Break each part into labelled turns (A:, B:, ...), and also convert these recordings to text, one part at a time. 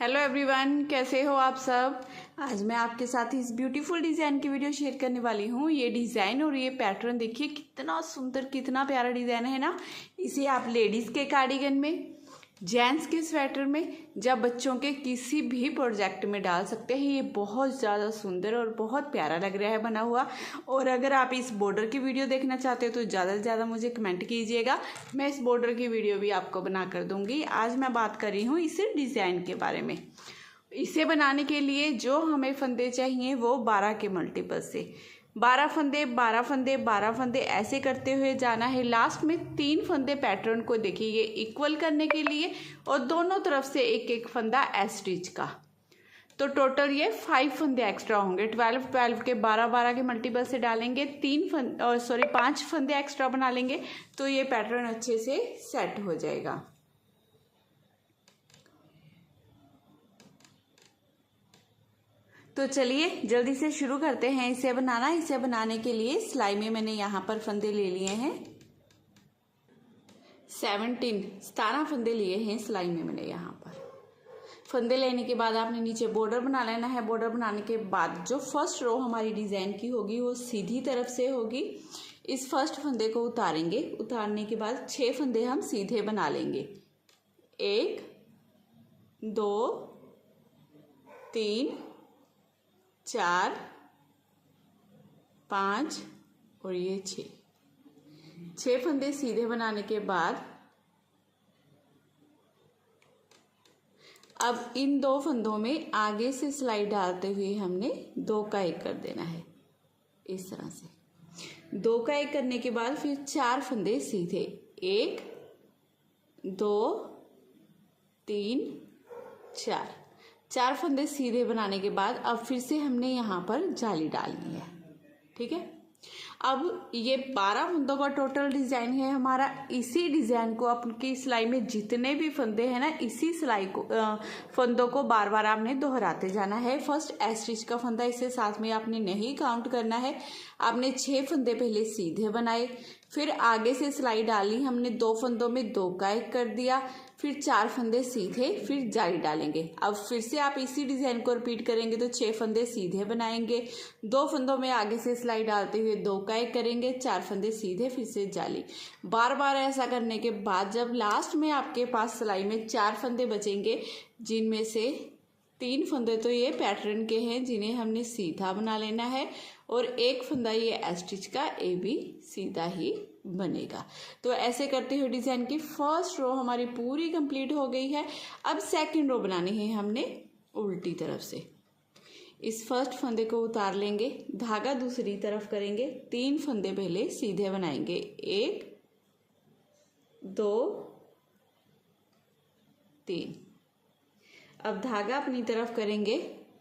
A: Hello everyone, कैसे हो आप सब। आज मैं आपके साथ इस ब्यूटीफुल डिज़ाइन की वीडियो शेयर करने वाली हूँ। ये डिज़ाइन और ये पैटर्न देखिए कितना सुंदर, कितना प्यारा डिज़ाइन है ना। इसे आप लेडीज़ के कार्डिगन में, जेंट्स के स्वेटर में, जब बच्चों के किसी भी प्रोजेक्ट में डाल सकते हैं। ये बहुत ज़्यादा सुंदर और बहुत प्यारा लग रहा है बना हुआ। और अगर आप इस बॉर्डर की वीडियो देखना चाहते हो तो ज़्यादा से ज़्यादा मुझे कमेंट कीजिएगा, मैं इस बॉर्डर की वीडियो भी आपको बना कर दूँगी। आज मैं बात कर रही हूँ इस डिज़ाइन के बारे में। इसे बनाने के लिए जो हमें फंदे चाहिए वो 12 के मल्टीपल से 12 फंदे 12 फंदे 12 फंदे ऐसे करते हुए जाना है। लास्ट में 3 फंदे पैटर्न को देखिए ये इक्वल करने के लिए, और दोनों तरफ से एक एक फंदा एस स्टिच का। तो टोटल ये 5 फंदे एक्स्ट्रा होंगे। 12 के 12 के मल्टीपल से डालेंगे, 5 फंदे एक्स्ट्रा बना लेंगे तो ये पैटर्न अच्छे से सेट हो जाएगा। तो चलिए जल्दी से शुरू करते हैं इसे बनाना। इसे बनाने के लिए सिलाई में मैंने यहाँ पर फंदे ले लिए हैं 17 फंदे लिए हैं सिलाई में मैंने। यहाँ पर फंदे लेने के बाद आपने नीचे बॉर्डर बना लेना है। बॉर्डर बनाने के बाद जो फर्स्ट रो हमारी डिज़ाइन की होगी वो सीधी तरफ से होगी। इस फर्स्ट फंदे को उतारेंगे। उतारने के बाद 6 फंदे हम सीधे बना लेंगे। 1 2 3 4 5 और ये 6 फंदे सीधे बनाने के बाद अब इन 2 फंदों में आगे से सिलाई डालते हुए हमने 2 का 1 कर देना है। इस तरह से 2 का 1 करने के बाद फिर 4 फंदे सीधे, 1 2 3 4 फंदे सीधे बनाने के बाद अब फिर से हमने यहाँ पर जाली डालनी है। ठीक है, अब ये 12 फंदों का टोटल डिज़ाइन है हमारा। इसी डिज़ाइन को आपकी सिलाई में जितने भी फंदे हैं ना, इसी सिलाई को फंदों को बार बार आपने दोहराते जाना है। फर्स्ट एस स्टिच का फंदा इसे साथ में आपने नहीं काउंट करना है। आपने 6 फंदे पहले सीधे बनाए, फिर आगे से सिलाई डाली हमने, 2 फंदों में 2 का 1 कर दिया, फिर 4 फंदे सीधे, फिर जाली डालेंगे। अब फिर से आप इसी डिज़ाइन को रिपीट करेंगे तो 6 फंदे सीधे बनाएंगे, 2 फंदों में आगे से सिलाई डालते हुए 2 का 1 करेंगे, 4 फंदे सीधे, फिर से जाली। बार बार ऐसा करने के बाद जब लास्ट में आपके पास सिलाई में 4 फंदे बचेंगे, जिनमें से 3 फंदे तो ये पैटर्न के हैं जिन्हें हमने सीधा बना लेना है, और 1 फंदा ये एस स्टिच का, ए भी सीधा ही बनेगा। तो ऐसे करते हुए डिज़ाइन की फर्स्ट रो हमारी पूरी कंप्लीट हो गई है। अब सेकंड रो बनानी है हमने उल्टी तरफ से। इस फर्स्ट फंदे को उतार लेंगे, धागा दूसरी तरफ करेंगे, 3 फंदे पहले सीधे बनाएंगे, 1 2 3। अब धागा अपनी तरफ करेंगे,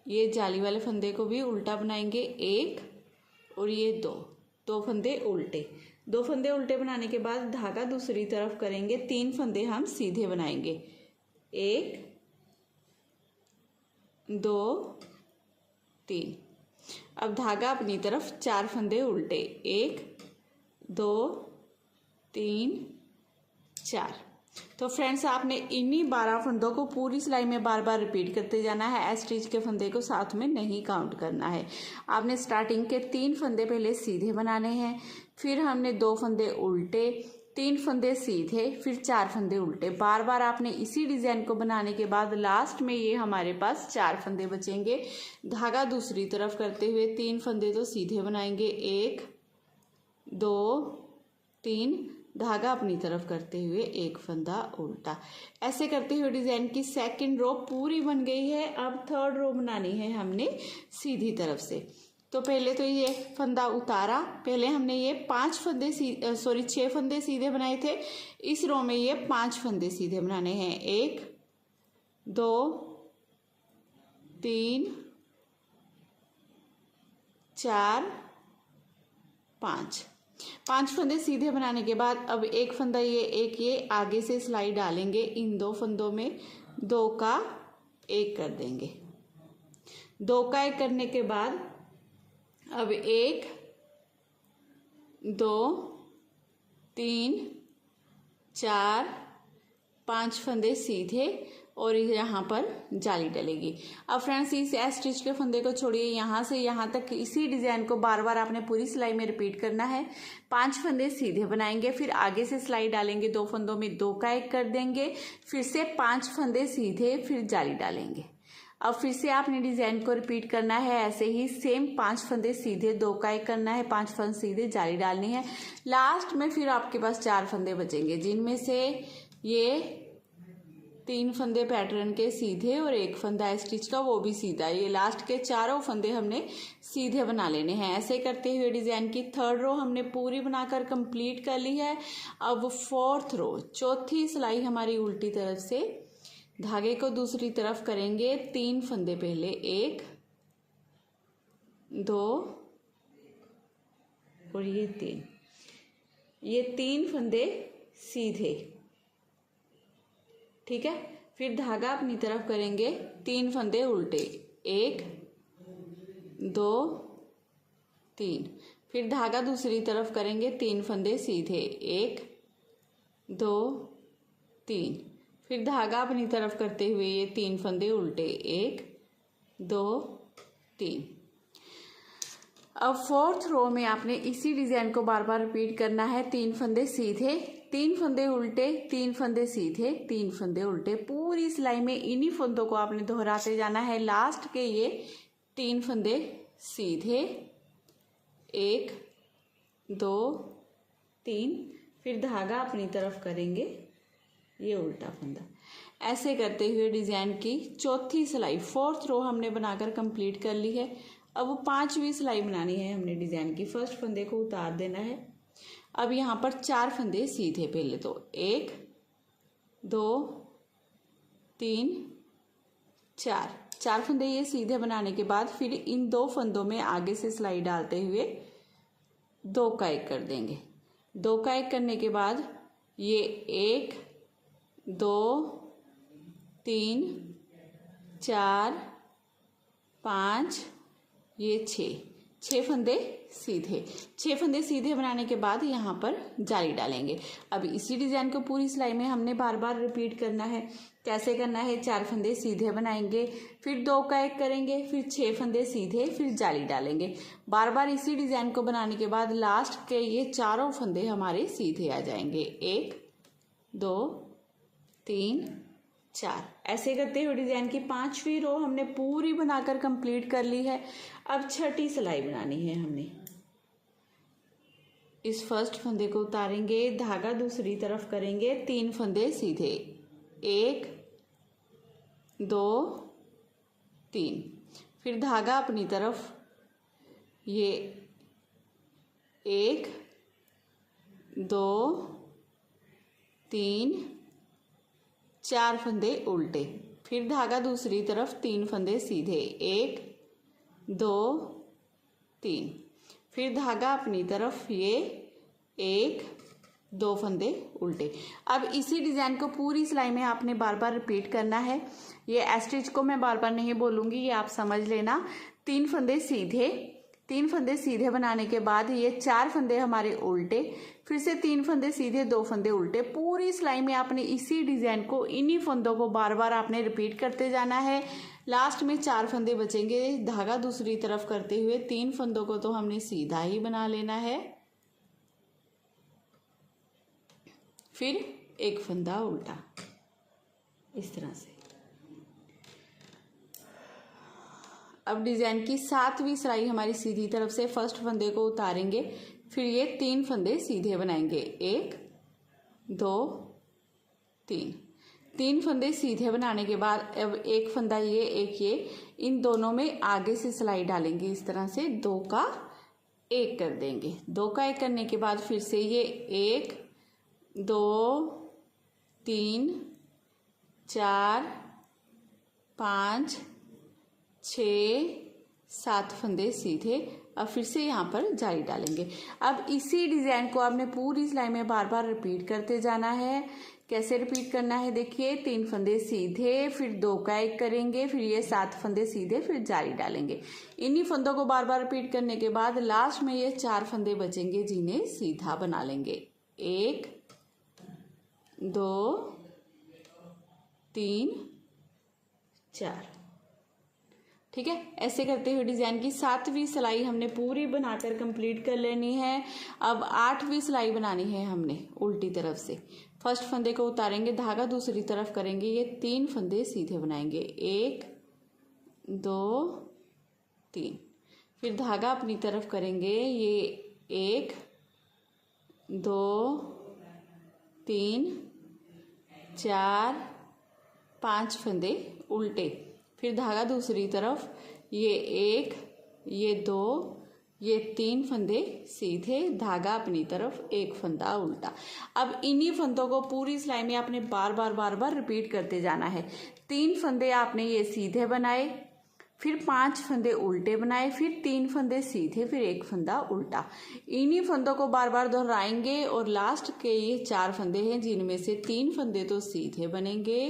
A: ये जाली वाले फंदे को भी उल्टा बनाएंगे, 1 और ये 2 फंदे उल्टे। 2 फंदे उल्टे बनाने के बाद धागा दूसरी तरफ करेंगे, 3 फंदे हम सीधे बनाएंगे, 1 2 3। अब धागा अपनी तरफ, 4 फंदे उल्टे, 1 2 3 4। तो फ्रेंड्स आपने इन्हीं 12 फंदों को पूरी सिलाई में बार बार रिपीट करते जाना है। एस स्टिच के फंदे को साथ में नहीं काउंट करना है। आपने स्टार्टिंग के 3 फंदे पहले सीधे बनाने हैं, फिर हमने 2 फंदे उल्टे, 3 फंदे सीधे, फिर 4 फंदे उल्टे। बार बार आपने इसी डिज़ाइन को बनाने के बाद लास्ट में ये हमारे पास 4 फंदे बचेंगे। धागा दूसरी तरफ करते हुए 3 फंदे तो सीधे बनाएंगे, 1 2 3, धागा अपनी तरफ करते हुए 1 फंदा उल्टा। ऐसे करते हुए डिज़ाइन की सेकंड रो पूरी बन गई है। अब थर्ड रो बनानी है हमने सीधी तरफ से। तो पहले तो ये फंदा उतारा, पहले हमने ये 6 फंदे सीधे बनाए थे। इस रो में ये 5 फंदे सीधे बनाने हैं, 1 2 3 4 5 फंदे सीधे बनाने के बाद अब 1 फंदा ये आगे से सिलाई डालेंगे, इन 2 फंदों में 2 का 1 कर देंगे। 2 का 1 करने के बाद अब 1 2 3 4 5 फंदे सीधे, और यहाँ पर जाली डलेगी। अब फ्रेंड्स इस स्टिच के फंदे को छोड़िए, यहाँ से यहाँ तक इसी डिजाइन को बार बार आपने पूरी सिलाई में रिपीट करना है। 5 फंदे सीधे बनाएंगे, फिर आगे से सिलाई डालेंगे, 2 फंदों में 2 का 1 कर देंगे, फिर से 5 फंदे सीधे, फिर जाली डालेंगे। अब फिर से आपने डिजाइन को रिपीट करना है ऐसे ही सेम 5 फंदे सीधे, 2 का 1 करना है, 5 फंदे सीधे, जाली डालनी है। लास्ट में फिर आपके पास 4 फंदे बचेंगे, जिनमें से ये 3 फंदे पैटर्न के सीधे और 1 फंदा स्टिच का वो भी सीधा। ये लास्ट के चारों फंदे हमने सीधे बना लेने हैं। ऐसे करते हुए डिजाइन की 3rd रो हमने पूरी बनाकर कंप्लीट कर ली है। अब 4th रो, चौथी सिलाई हमारी उल्टी तरफ से, धागे को दूसरी तरफ करेंगे, 3 फंदे पहले, 1 2 और ये 3, ये 3 फंदे सीधे, ठीक है। फिर धागा अपनी तरफ करेंगे, 3 फंदे उल्टे, 1 2 3, फिर धागा दूसरी तरफ करेंगे, 3 फंदे सीधे, 1 2 3, फिर धागा अपनी तरफ करते हुए ये 3 फंदे उल्टे, 1 2 3। अब 4th रो में आपने इसी डिजाइन को बार बार रिपीट करना है। 3 फंदे सीधे, 3 फंदे उल्टे, 3 फंदे सीधे, 3 फंदे उल्टे, पूरी सिलाई में इन्हीं फंदों को आपने दोहराते जाना है। लास्ट के ये 3 फंदे सीधे, 1 2 3, फिर धागा अपनी तरफ करेंगे, ये उल्टा फंदा। ऐसे करते हुए डिजाइन की चौथी सिलाई 4th रो हमने बनाकर कंप्लीट कर ली है। अब 5वीं सिलाई बनानी है हमने डिजाइन की। फर्स्ट फंदे को उतार देना है। अब यहाँ पर 4 फंदे सीधे, पहले तो 1 2 3 4 फंदे ये सीधे बनाने के बाद फिर इन 2 फंदों में आगे से सिलाई डालते हुए 2 का 1 कर देंगे। 2 का 1 करने के बाद ये 1 2 3 4 5, ये 6 फंदे सीधे। 6 फंदे सीधे बनाने के बाद यहाँ पर जाली डालेंगे। अब इसी डिजाइन को पूरी सिलाई में हमने बार बार रिपीट करना है। कैसे करना है? 4 फंदे सीधे बनाएंगे, फिर 2 का 1 करेंगे, फिर 6 फंदे सीधे, फिर जाली डालेंगे। बार बार इसी डिजाइन को बनाने के बाद लास्ट के ये चारों फंदे हमारे सीधे आ जाएंगे। 1 2 3 4। ऐसे करते हुए डिजाइन की 5वीं रो हमने पूरी बनाकर कंप्लीट कर ली है। अब छठी सिलाई बनानी है हमने। इस फर्स्ट फंदे को उतारेंगे, धागा दूसरी तरफ करेंगे, 3 फंदे सीधे, 1 2 3, फिर धागा अपनी तरफ, ये 1 2 3 4 फंदे उल्टे, फिर धागा दूसरी तरफ, 3 फंदे सीधे, 1 2 3, फिर धागा अपनी तरफ, ये 1 2 फंदे उल्टे। अब इसी डिजाइन को पूरी सिलाई में आपने बार बार रिपीट करना है। ये स्टिच को मैं बार बार नहीं बोलूंगी, ये आप समझ लेना। 3 फंदे सीधे, 3 फंदे सीधे बनाने के बाद ये 4 फंदे हमारे उल्टे, फिर से 3 फंदे सीधे, 2 फंदे उल्टे। पूरी सिलाई में आपने इसी डिजाइन को, इन्हीं फंदों को बार बार आपने रिपीट करते जाना है। लास्ट में 4 फंदे बचेंगे। धागा दूसरी तरफ करते हुए 3 फंदों को तो हमने सीधा ही बना लेना है, फिर 1 फंदा उल्टा, इस तरह से। अब डिजाइन की 7वीं सिलाई हमारी सीधी तरफ से फर्स्ट फंदे को उतारेंगे, फिर ये 3 फंदे सीधे बनाएंगे, 1 2 3। 3 फंदे सीधे बनाने के बाद अब 1 फंदा ये, 1 ये, इन दोनों में आगे से सिलाई डालेंगे इस तरह से, 2 का 1 कर देंगे। 2 का 1 करने के बाद फिर से ये 1 2 3 4 5 6 7 फंदे सीधे। अब फिर से यहाँ पर जाली डालेंगे। अब इसी डिजाइन को आपने पूरी सिलाई में बार बार रिपीट करते जाना है। कैसे रिपीट करना है देखिए, 3 फंदे सीधे, फिर 2 का 1 करेंगे, फिर ये 7 फंदे सीधे, फिर जाली डालेंगे। इन्हीं फंदों को बार बार रिपीट करने के बाद लास्ट में ये 4 फंदे बचेंगे, जिन्हें सीधा बना लेंगे, 1 2 3 4। ठीक है, ऐसे करते हुए डिजाइन की 7वीं सिलाई हमने पूरी बनाकर कंप्लीट कर लेनी है। अब 8वीं सिलाई बनानी है हमने उल्टी तरफ से। फर्स्ट फंदे को उतारेंगे, धागा दूसरी तरफ करेंगे, ये 3 फंदे सीधे बनाएंगे, 1 2 3। फिर धागा अपनी तरफ करेंगे, ये 1 2 3 4 5 फंदे उल्टे। फिर धागा दूसरी तरफ, ये 1 ये 2 ये 3 फंदे सीधे, धागा अपनी तरफ, 1 फंदा उल्टा। अब इन्हीं फंदों को पूरी सिलाई में आपने बार बार रिपीट करते जाना है। 3 फंदे आपने ये सीधे बनाए, फिर 5 फंदे उल्टे बनाए, फिर 3 फंदे सीधे, फिर 1 फंदा उल्टा। इन्हीं फंदों को बार बार दोहराएंगे और लास्ट के ये 4 फंदे हैं जिनमें से 3 फंदे तो सीधे बनेंगे,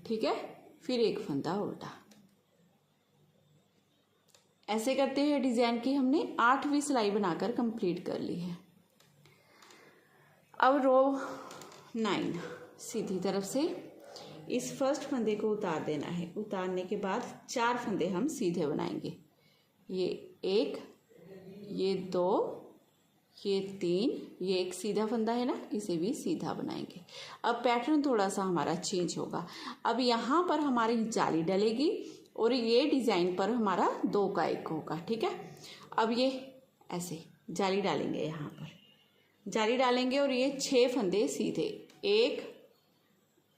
A: ठीक है, फिर 1 फंदा उल्टा। ऐसे करते हुए डिजाइन की हमने 8वीं सिलाई बनाकर कंप्लीट कर ली है। अब रो 9 सीधी तरफ से इस फर्स्ट फंदे को उतार देना है। उतारने के बाद 4 फंदे हम सीधे बनाएंगे, ये 1 ये 2 ये 3, ये एक सीधा फंदा है ना, इसे भी सीधा बनाएंगे। अब पैटर्न थोड़ा सा हमारा चेंज होगा। अब यहाँ पर हमारी जाली डलेगी और ये डिजाइन पर हमारा 2 का 1 होगा, ठीक है। अब ये ऐसे जाली डालेंगे, यहाँ पर जाली डालेंगे और ये 6 फंदे सीधे, 1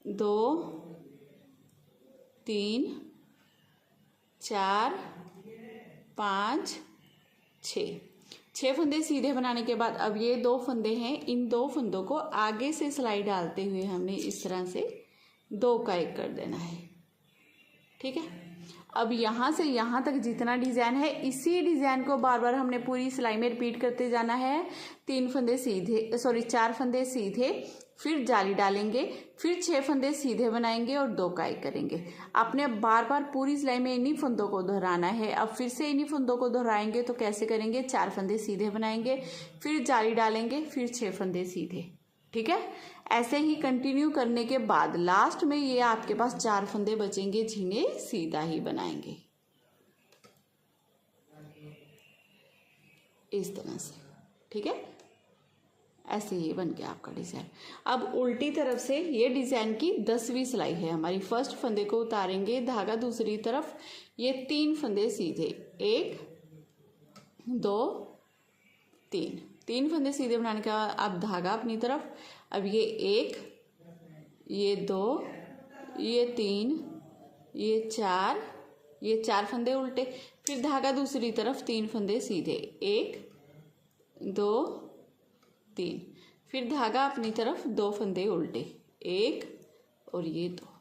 A: 2 3 4 5 6 फंदे सीधे बनाने के बाद अब ये 2 फंदे हैं, इन 2 फंदों को आगे से सिलाई डालते हुए हमने इस तरह से 2 का 1 कर देना है, ठीक है। अब यहाँ से यहाँ तक जितना डिजाइन है, इसी डिजाइन को बार बार हमने पूरी सिलाई में रिपीट करते जाना है। 4 फंदे सीधे, फिर जाली डालेंगे, फिर 6 फंदे सीधे बनाएंगे और 2 का 1 करेंगे। आपने बार बार पूरी सिलाई में इन्हीं फंदों को दोहराना है। अब फिर से इन्हीं फंदों को दोहराएंगे तो कैसे करेंगे, 4 फंदे सीधे बनाएंगे, फिर जाली डालेंगे, फिर 6 फंदे सीधे, ठीक है। ऐसे ही कंटिन्यू करने के बाद लास्ट में ये आपके पास 4 फंदे बचेंगे जिन्हें सीधा ही बनाएंगे इस तरह से, ठीक है। ऐसे ही बन गया आपका डिजाइन। अब उल्टी तरफ से ये डिजाइन की 10वीं सिलाई है हमारी। फर्स्ट फंदे को उतारेंगे, धागा दूसरी तरफ, ये 3 फंदे सीधे, 1 2 3 फंदे सीधे बनाने के बाद अब धागा अपनी तरफ, अब ये 1 ये 2 ये 3 ये 4, ये 4 फंदे उल्टे, फिर धागा दूसरी तरफ, 3 फंदे सीधे, 1 2 3, फिर धागा अपनी तरफ, 2 फंदे उल्टे, 1 और ये 2।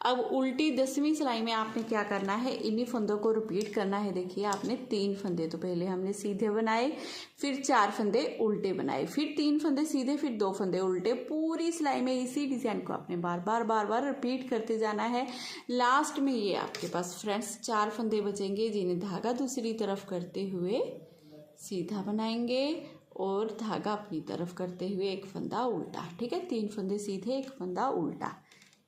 A: अब उल्टी 10वीं सिलाई में आपने क्या करना है, इन्हीं फंदों को रिपीट करना है। देखिए आपने 3 फंदे तो पहले हमने सीधे बनाए, फिर 4 फंदे उल्टे बनाए, फिर 3 फंदे सीधे, फिर 2 फंदे उल्टे। पूरी सिलाई में इसी डिजाइन को आपने बार बार रिपीट करते जाना है। लास्ट में ये आपके पास फ्रेंड्स 4 फंदे बचेंगे जिन्हें धागा दूसरी तरफ करते हुए सीधा बनाएंगे और धागा अपनी तरफ करते हुए 1 फंदा उल्टा, ठीक है। 3 फंदे सीधे, 1 फंदा उल्टा,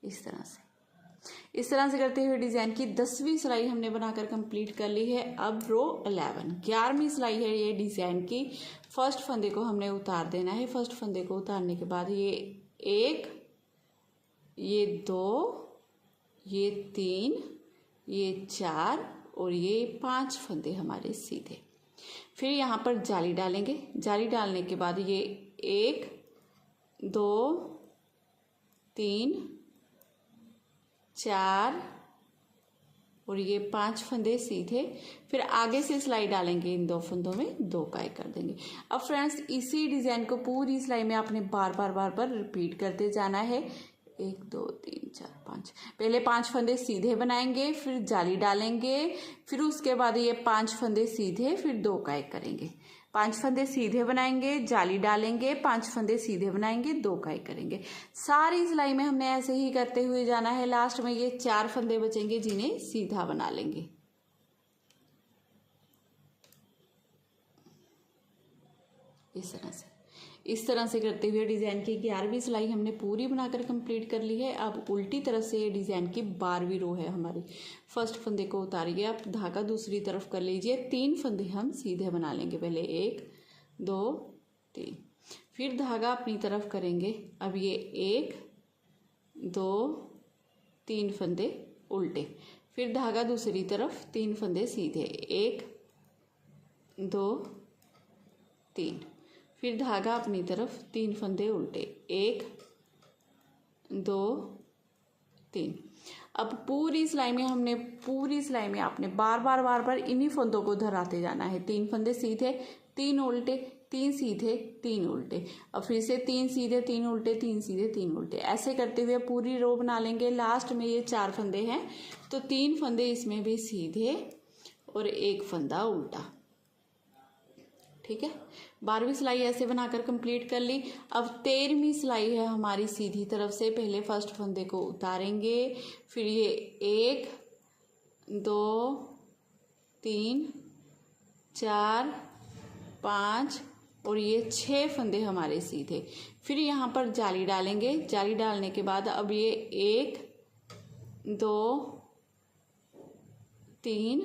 A: इस तरह से करते हुए डिजाइन की 10वीं सिलाई हमने बनाकर कंप्लीट कर ली है। अब रो 11वीं सिलाई है ये डिजाइन की। फर्स्ट फंदे को हमने उतार देना है। फर्स्ट फंदे को उतारने के बाद ये 1 ये 2 ये 3 ये 4 और ये 5 फंदे हमारे सीधे। फिर यहाँ पर जाली डालेंगे। जाली डालने के बाद ये 1 2 3 4 और ये 5 फंदे सीधे। फिर आगे से सिलाई डालेंगे, इन 2 फंदों में 2 का 1 कर देंगे। अब फ्रेंड्स इसी डिजाइन को पूरी सिलाई में आपने बार बार रिपीट करते जाना है। 1 2 3 4 5, पहले 5 फंदे सीधे बनाएंगे, फिर जाली डालेंगे, फिर उसके बाद ये 5 फंदे सीधे, फिर 2 का 1 करेंगे। 5 फंदे सीधे बनाएंगे, जाली डालेंगे, 5 फंदे सीधे बनाएंगे, 2 का 1 करेंगे। सारी सिलाई में हमने ऐसे ही करते हुए जाना है। लास्ट में ये 4 फंदे बचेंगे जिन्हें सीधा बना लेंगे, इस तरह से। इस तरह से करते हुए डिज़ाइन की 11वीं सिलाई हमने पूरी बनाकर कंप्लीट कर ली है। अब उल्टी तरफ से ये डिज़ाइन की 12वीं रो है हमारी। फर्स्ट फंदे को उतारिए, आप धागा दूसरी तरफ कर लीजिए। 3 फंदे हम सीधे बना लेंगे, पहले 1 2 3, फिर धागा अपनी तरफ करेंगे। अब ये 1 2 3 फंदे उल्टे, फिर धागा दूसरी तरफ, 3 फंदे सीधे, 1 2 3, फिर धागा अपनी तरफ, 3 फंदे उल्टे, 1 2 3। अब पूरी सिलाई में आपने बार बार इन्हीं फंदों को दोहराते जाना है। 3 फंदे सीधे, 3 उल्टे, 3 सीधे, 3 उल्टे, अब फिर से 3 सीधे, 3 उल्टे, 3 सीधे, 3 उल्टे, ऐसे करते हुए पूरी रो बना लेंगे। लास्ट में ये 4 फंदे हैं तो 3 फंदे इसमें भी सीधे और 1 फंदा उल्टा। ठीक है, 12वीं सिलाई ऐसे बनाकर कंप्लीट कर ली। अब 13वीं सिलाई है हमारी सीधी तरफ से। पहले फर्स्ट फंदे को उतारेंगे, फिर ये 1 2 3 4 5 और ये 6 फंदे हमारे सीधे। फिर यहाँ पर जाली डालेंगे। जाली डालने के बाद अब ये 1 2 3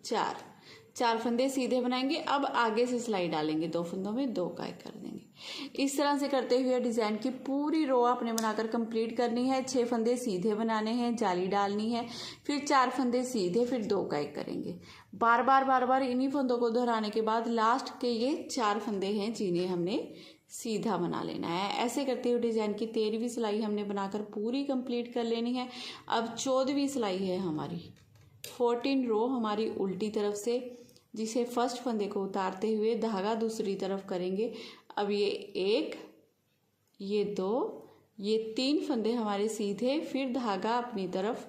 A: 4 फंदे सीधे बनाएंगे। अब आगे से सिलाई डालेंगे, 2 फंदों में 2 का एक कर देंगे। इस तरह से करते हुए डिज़ाइन की पूरी रो आपने बनाकर कंप्लीट करनी है। 6 फंदे सीधे बनाने हैं, जाली डालनी है, फिर 4 फंदे सीधे, फिर 2 का एक करेंगे। बार बार इन्हीं फंदों को दोहराने के बाद लास्ट के ये 4 फंदे हैं जिन्हें हमने सीधा बना लेना है। ऐसे करते हुए डिज़ाइन की 13वीं सिलाई हमने बनाकर पूरी कंप्लीट कर लेनी है। अब 14वीं सिलाई है हमारी। 14 रो हमारी उल्टी तरफ से, जिसे फर्स्ट फंदे को उतारते हुए धागा दूसरी तरफ करेंगे। अब ये 1 ये 2 ये 3 फंदे हमारे सीधे, फिर धागा अपनी तरफ।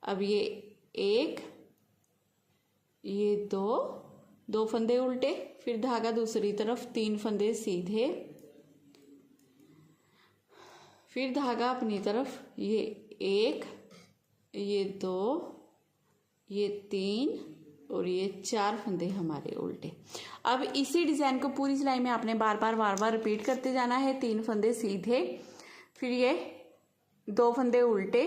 A: अब ये 1 ये 2 फंदे उल्टे, फिर धागा दूसरी तरफ, 3 फंदे सीधे, फिर धागा अपनी तरफ। ये 1 ये 2 ये 3 और ये 4 फंदे हमारे उल्टे। अब इसी डिज़ाइन को पूरी सिलाई में आपने बार बार रिपीट करते जाना है। 3 फंदे सीधे, फिर ये 2 फंदे उल्टे,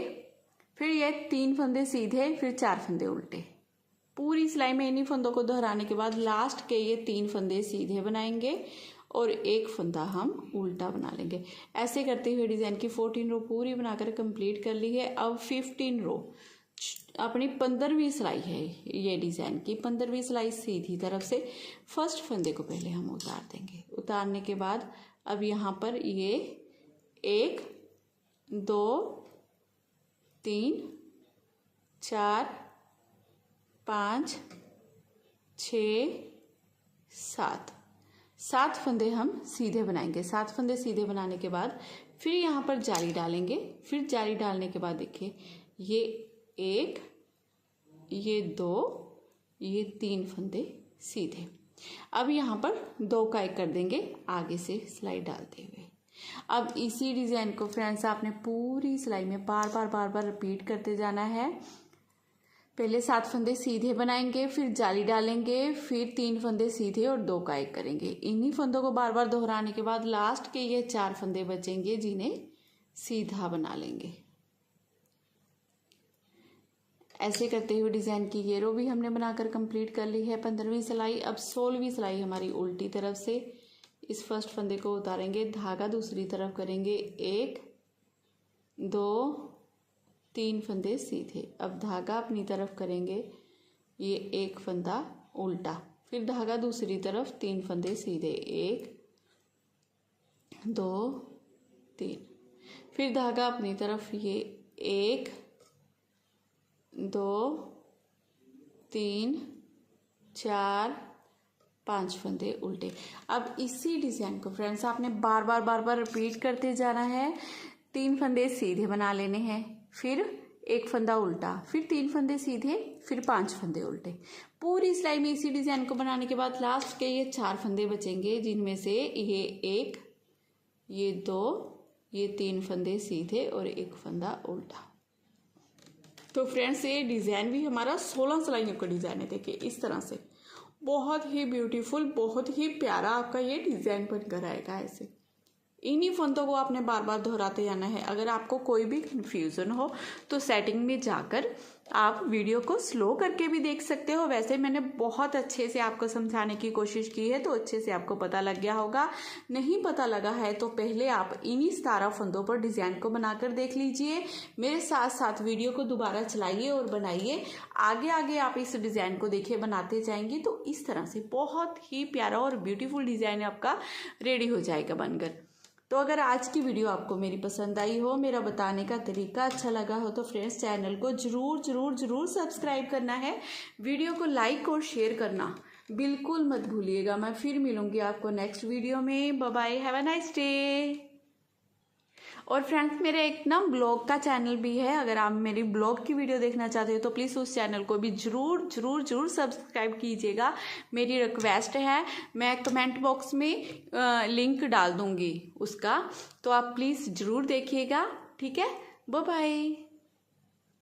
A: फिर ये 3 फंदे सीधे, फिर 4 फंदे उल्टे। पूरी सिलाई में इन्हीं फंदों को दोहराने के बाद लास्ट के ये 3 फंदे सीधे बनाएंगे और 1 फंदा हम उल्टा बना लेंगे। ऐसे करते हुए डिज़ाइन की 14 रो पूरी बनाकर कंप्लीट कर ली है। अब 15 रो अपनी 15वीं सिलाई है ये डिज़ाइन की। 15वीं सिलाई सीधी तरफ से फर्स्ट फंदे को पहले हम उतार देंगे। उतारने के बाद अब यहाँ पर ये 1 2 3 4 5 6 7 फंदे हम सीधे बनाएंगे। 7 फंदे सीधे बनाने के बाद फिर यहाँ पर जाली डालेंगे। फिर जाली डालने के बाद देखिए ये 1 ये 2 ये 3 फंदे सीधे। अब यहाँ पर 2 का एक कर देंगे आगे से सिलाई डालते हुए। अब इसी डिज़ाइन को फ्रेंड्स आपने पूरी सिलाई में बार रिपीट करते जाना है। पहले 7 फंदे सीधे बनाएंगे, फिर जाली डालेंगे, फिर 3 फंदे सीधे और 2 का एक करेंगे। इन्हीं फंदों को बार दोहराने के बाद लास्ट के ये 4 फंदे बचेंगे जिन्हें सीधा बना लेंगे। ऐसे करते हुए डिज़ाइन की ये रो भी हमने बनाकर कंप्लीट कर ली है। 15वीं सिलाई। अब 16वीं सिलाई हमारी उल्टी तरफ से। इस फर्स्ट फंदे को उतारेंगे, धागा दूसरी तरफ करेंगे, 1 2 3 फंदे सीधे। अब धागा अपनी तरफ करेंगे, ये 1 फंदा उल्टा, फिर धागा दूसरी तरफ, 3 फंदे सीधे, 1 2 3, फिर धागा अपनी तरफ, ये 1 2 3 4 5 फंदे उल्टे। अब इसी डिज़ाइन को फ्रेंड्स आपने बार रिपीट करते जाना है। 3 फंदे सीधे बना लेने हैं, फिर 1 फंदा उल्टा, फिर 3 फंदे सीधे, फिर 5 फंदे उल्टे। पूरी सिलाई में इसी डिज़ाइन को बनाने के बाद लास्ट के ये 4 फंदे बचेंगे, जिनमें से ये 1 ये 2 ये 3 फंदे सीधे और 1 फंदा उल्टा। तो फ्रेंड्स ये डिज़ाइन भी हमारा 16 सिलाइयों का डिज़ाइन है। देखिए इस तरह से बहुत ही ब्यूटीफुल, बहुत ही प्यारा आपका ये डिज़ाइन बनकर आएगा। ऐसे इन्हीं फंदों को आपने बार बार दोहराते जाना है। अगर आपको कोई भी कन्फ्यूज़न हो तो सेटिंग में जाकर आप वीडियो को स्लो करके भी देख सकते हो। वैसे मैंने बहुत अच्छे से आपको समझाने की कोशिश की है तो अच्छे से आपको पता लग गया होगा। नहीं पता लगा है तो पहले आप इन्हीं 17 फंदों पर डिज़ाइन को बनाकर देख लीजिए। मेरे साथ साथ वीडियो को दोबारा चलाइए और बनाइए। आगे आगे आप इस डिज़ाइन को देखिए बनाते जाएंगे तो इस तरह से बहुत ही प्यारा और ब्यूटीफुल डिज़ाइन आपका रेडी हो जाएगा बनकर। तो अगर आज की वीडियो आपको मेरी पसंद आई हो, मेरा बताने का तरीका अच्छा लगा हो तो फ्रेंड्स चैनल को ज़रूर सब्सक्राइब करना है। वीडियो को लाइक और शेयर करना बिल्कुल मत भूलिएगा। मैं फिर मिलूंगी आपको नेक्स्ट वीडियो में। Bye bye, have a nice day. और फ्रेंड्स मेरा एक ना ब्लॉग का चैनल भी है, अगर आप मेरी ब्लॉग की वीडियो देखना चाहते हो तो प्लीज़ उस चैनल को भी ज़रूर सब्सक्राइब कीजिएगा। मेरी रिक्वेस्ट है, मैं कमेंट बॉक्स में लिंक डाल दूँगी उसका, तो आप प्लीज़ ज़रूर देखिएगा। ठीक है, बाय बाय।